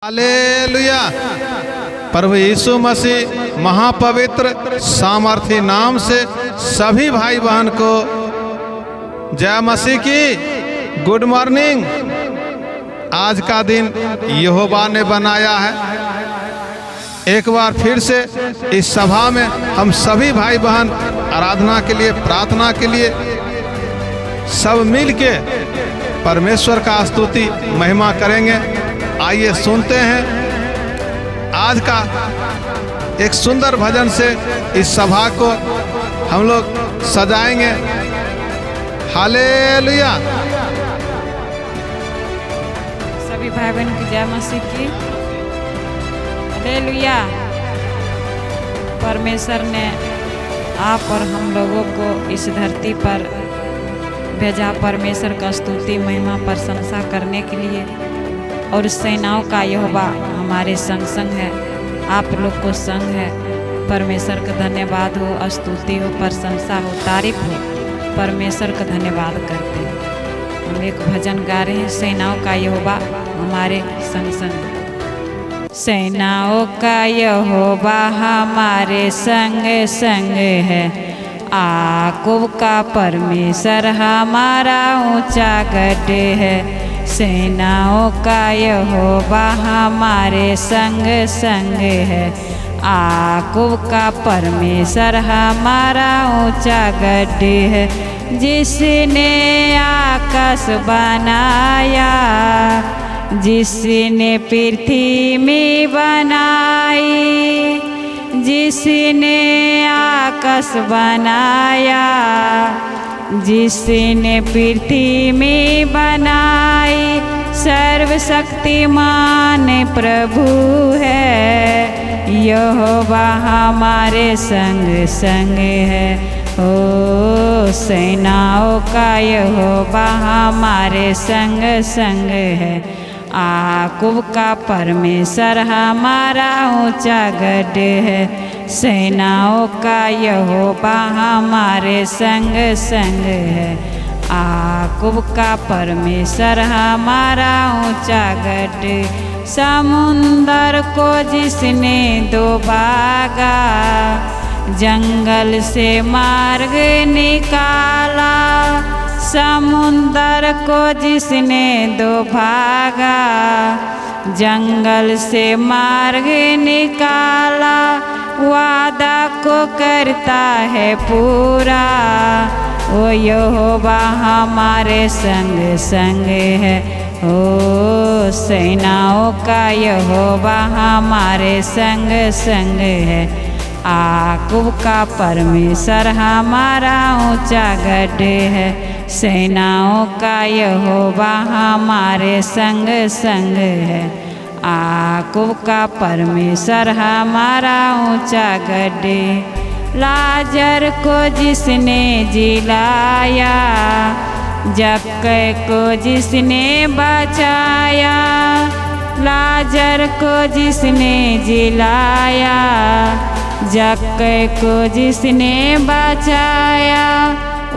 Hallelujah. प्रभु यीशु मसीह महापवित्र सामर्थी नाम से सभी भाई बहन को जय मसीह की गुड मॉर्निंग। आज का दिन यहोवा ने बनाया है। एक बार फिर से इस सभा में हम सभी भाई बहन आराधना के लिए, प्रार्थना के लिए सब मिल के परमेश्वर का स्तुति महिमा करेंगे। आइए सुनते हैं आज का एक सुंदर भजन से इस सभा को हम लोग सजाएंगे। हालेलुया। सभी भाई बहन की जय मसीह की। हालेलुया। परमेश्वर ने आप और हम लोगों को इस धरती पर भेजा परमेश्वर का स्तुति महिमा प्रशंसा करने के लिए, और सेनाओं का यहोवा हमारे संग संग है, आप लोग को संग है। परमेश्वर का धन्यवाद हो, स्तुति हो, प्रशंसा हो, तारीफ हो। परमेश्वर का धन्यवाद करते हैं। हम एक भजन गा रहे हैं, सेनाओं का यहोवा हमारे संग संग। सेनाओं का यहोवा हमारे संग संग है, याकूब का परमेश्वर हमारा ऊंचा गढ़ है। सेनाओं का यहोवा हमारे संग संग है, याकूब का परमेश्वर हमारा ऊंचा गढ़ है। जिसने आकाश बनाया, जिसने पृथ्वी में बनाई, जिसने आकाश बनाया, जिसने पृथ्वी में बनाई, सर्वशक्तिमान प्रभु है। यहोवा हमारे संग संग है। ओ सेनाओं का यहोवा हमारे संग संग है, याकूब का परमेश्वर हमारा ऊंचा गढ़ है। सेनाओं का यहोवा हमारे संग संग है, याकूब का परमेश्वर हमारा ऊंचा गढ़। समुंदर को जिसने दो भागा, जंगल से मार्ग निकाला। समुंदर को जिसने दो भागा, जंगल से मार्ग निकाला। वादा को करता है पूरा, ओ यहोवा हमारे संग संग है। ओ सेनाओं का यहोवा हमारे संग संग है, याकूब का परमेश्वर हमारा ऊंचा गढ़ है। सेनाओं का यहोवा हमारे संग संग है, याकूब का परमेश्वर हमारा ऊंचा गढ़। लाजर को जिसने जिलाया, जक्कै को जिसने बचाया। लाजर को जिसने जिलाया, जक्कै को जिसने बचाया।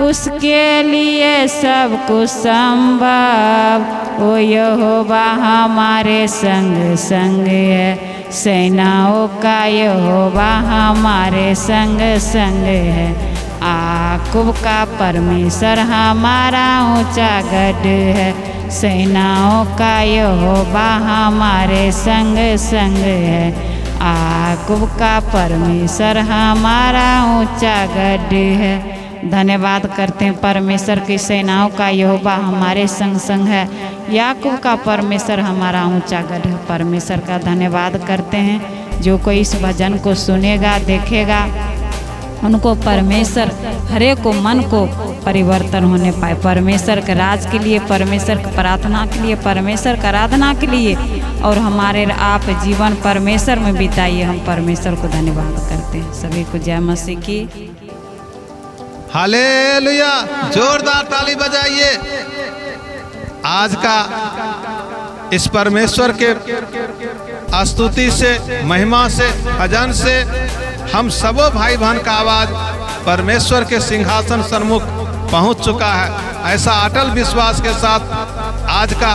उसके लिए सब कुछ संभव, ओ यहोवा हमारे संग संग है। सेनाओं का यहोवा हमारे संग संग है, याकूब का परमेश्वर हमारा ऊंचा गढ़ है। सेनाओं का यहोवा हमारे संग संग है, याकूब का परमेश्वर हमारा ऊंचा गढ़ है। धन्यवाद करते हैं परमेश्वर की। सेनाओं का यहोवा हमारे संग संग है, याकूब का परमेश्वर हमारा ऊंचा गढ़ है। परमेश्वर का धन्यवाद करते हैं। जो कोई इस भजन को सुनेगा, देखेगा, उनको परमेश्वर हरेक को मन को परिवर्तन होने पाए। परमेश्वर के राज के लिए, परमेश्वर की प्रार्थना के लिए, परमेश्वर की आराधना के लिए, और हमारे आप जीवन परमेश्वर में बिताइए। हम परमेश्वर को धन्यवाद करते हैं। सभी को जय मसीह की। हालेलुया। जोरदार ताली बजाइए। आज का इस परमेश्वर के स्तुति से, महिमा से, भजन से हम सबों भाई बहन का आवाज परमेश्वर के सिंहासन सन्मुख पहुंच चुका है। ऐसा अटल विश्वास के साथ आज का